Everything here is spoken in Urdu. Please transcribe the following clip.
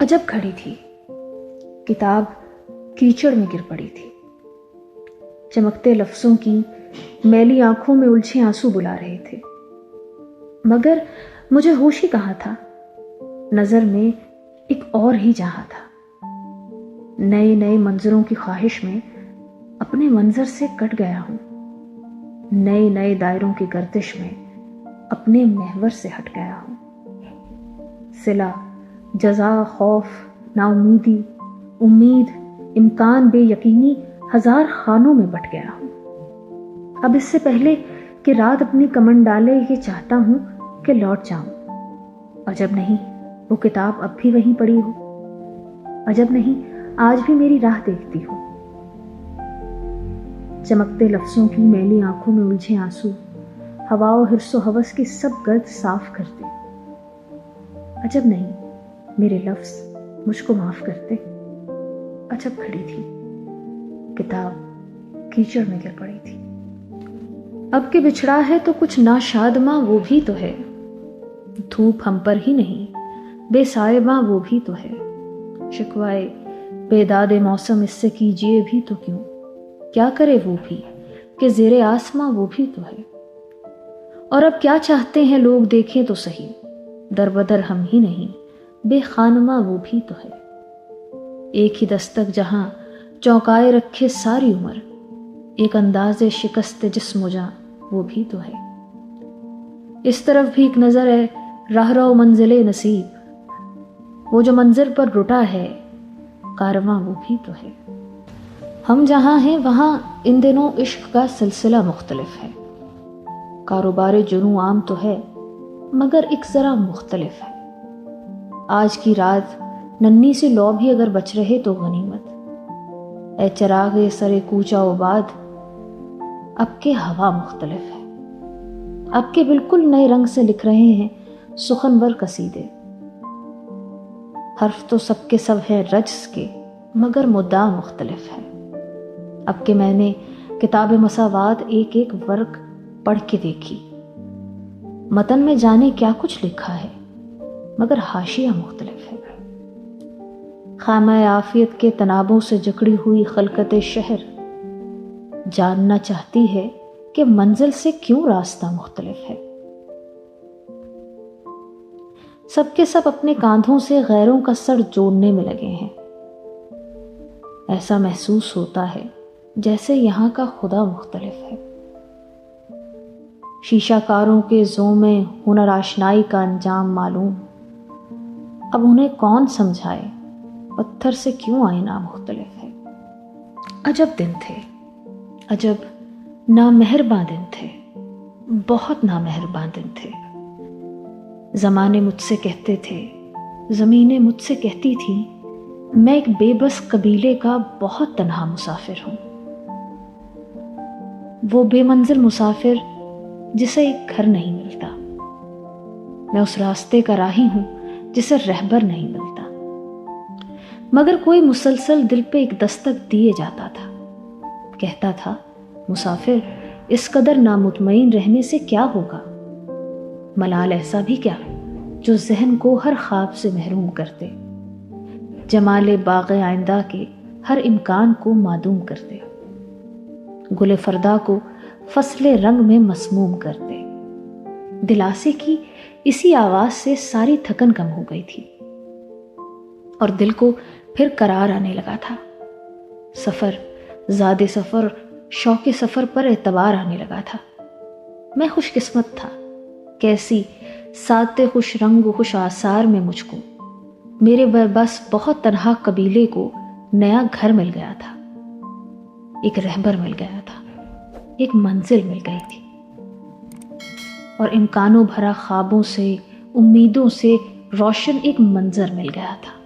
عجب گھڑی تھی، کتاب کیچڑ میں گر پڑی تھی۔ چمکتے لفظوں کی میلی آنکھوں میں الجھے آنسو بلا رہے تھے، مگر مجھے ہوش ہی کہاں تھا۔ نظر میں ایک اور ہی جہاں تھا۔ نئے نئے منظروں کی خواہش میں اپنے منظر سے کٹ گیا ہوں، نئے نئے دائروں کی گردش میں اپنے محور سے ہٹ گیا ہوں۔ صلہ، جزا، خوف، نا امیدی، امید، امکان، بے یقینی ہزار خانوں میں بٹ گیا ہوں۔ اب اس سے پہلے کہ رات اپنی کمن ڈالے یہ چاہتا ہوں کہ لوٹ جاؤں۔ عجب نہیں وہ کتاب اب بھی وہیں پڑی ہو، عجب نہیں آج بھی میری راہ دیکھتی ہو۔ چمکتے لفظوں کی میلی آنکھوں میں الجھے آنسو ہوا و حرص و ہوس کی سب گرد صاف کرتے۔ عجب نہیں میرے لفظ مجھ کو معاف کرتے۔ عجب کھڑی تھی، کتاب کیچڑ میں گر پڑی تھی۔ اب کہ بچھڑا ہے تو کچھ ناشاد ماں وہ بھی تو ہے، دھوپ ہم پر ہی نہیں بے سائے ماں وہ بھی تو ہے۔ شکوائے بیداد موسم اس سے کیجیے بھی تو کیوں، کیا کرے وہ بھی کہ زیر آسماں وہ بھی تو ہے۔ اور اب کیا چاہتے ہیں لوگ دیکھیں تو صحیح، در بدر ہم ہی نہیں بے خانماں وہ بھی تو ہے۔ ایک ہی دستک جہاں چونکائے رکھے ساری عمر، ایک انداز شکست جسم و جاں وہ بھی تو ہے۔ اس طرف بھی ایک نظر ہے راہ رو منزل نصیب، وہ جو منزل پر رٹا ہے کارواں وہ بھی تو ہے۔ ہم جہاں ہیں وہاں ان دنوں عشق کا سلسلہ مختلف ہے، کاروبار جنوں عام تو ہے مگر ایک ذرا مختلف ہے۔ آج کی رات ننھی سی لو بھی اگر بچ رہے تو غنیمت، اے چراغ سرے کوچہ آباد، اب کے ہوا مختلف ہے، اب کے بالکل نئے رنگ سے لکھ رہے ہیں سخنور قصیدے۔ حرف تو سب کے سب ہیں رجز کے مگر مدعا مختلف ہے۔ اب کہ میں نے کتاب مساوات ایک ایک ورق پڑھ کے دیکھی، متن میں جانے کیا کچھ لکھا ہے مگر حاشیہ مختلف ہے۔ خامہ عافیت کے تنابوں سے جکڑی ہوئی خلقت شہر جاننا چاہتی ہے کہ منزل سے کیوں راستہ مختلف ہے۔ سب کے سب اپنے کاندھوں سے غیروں کا سر جوڑنے میں لگے ہیں۔ ایسا محسوس ہوتا ہے جیسے یہاں کا خدا مختلف ہے۔ شیشہ کاروں کے زوم میں ہنر آشنائی کا انجام معلوم، اب انہیں کون سمجھائے پتھر سے کیوں آئینہ مختلف ہے۔ عجب دن تھے، عجب نامہرباں دن تھے، بہت نامہرباں دن تھے۔ زمانے مجھ سے کہتے تھے، زمینیں مجھ سے کہتی تھی، میں ایک بے بس قبیلے کا بہت تنہا مسافر ہوں، وہ بے منزل مسافر جسے ایک گھر نہیں ملتا۔ میں اس راستے کا راہی ہوں جسے رہبر نہیں ملتا، مگر کوئی مسلسل دل پہ ایک دستک دیے جاتا تھا، کہتا تھا مسافر اس قدر نامطمئن رہنے سے کیا ہوگا، ملال ایسا بھی کیا جو ذہن کو ہر خواب سے محروم کرتے، جمال باغ آئندہ کے ہر امکان کو معدوم کرتے، گل فردا کو فصل رنگ میں مسموم کرتے۔ دلاسے کی اسی آواز سے ساری تھکن کم ہو گئی تھی اور دل کو پھر قرار آنے لگا تھا۔ سفر، زاد سفر، شوق سفر پر اعتبار آنے لگا تھا۔ میں خوش قسمت تھا، کیسی ساتھ خوش رنگ و خوش آثار میں مجھ کو میرے بس بہت تنہا قبیلے کو نیا گھر مل گیا تھا، ایک رہبر مل گیا تھا، ایک منزل مل گئی تھی، اور امکانوں بھرا خوابوں سے امیدوں سے روشن ایک منظر مل گیا تھا۔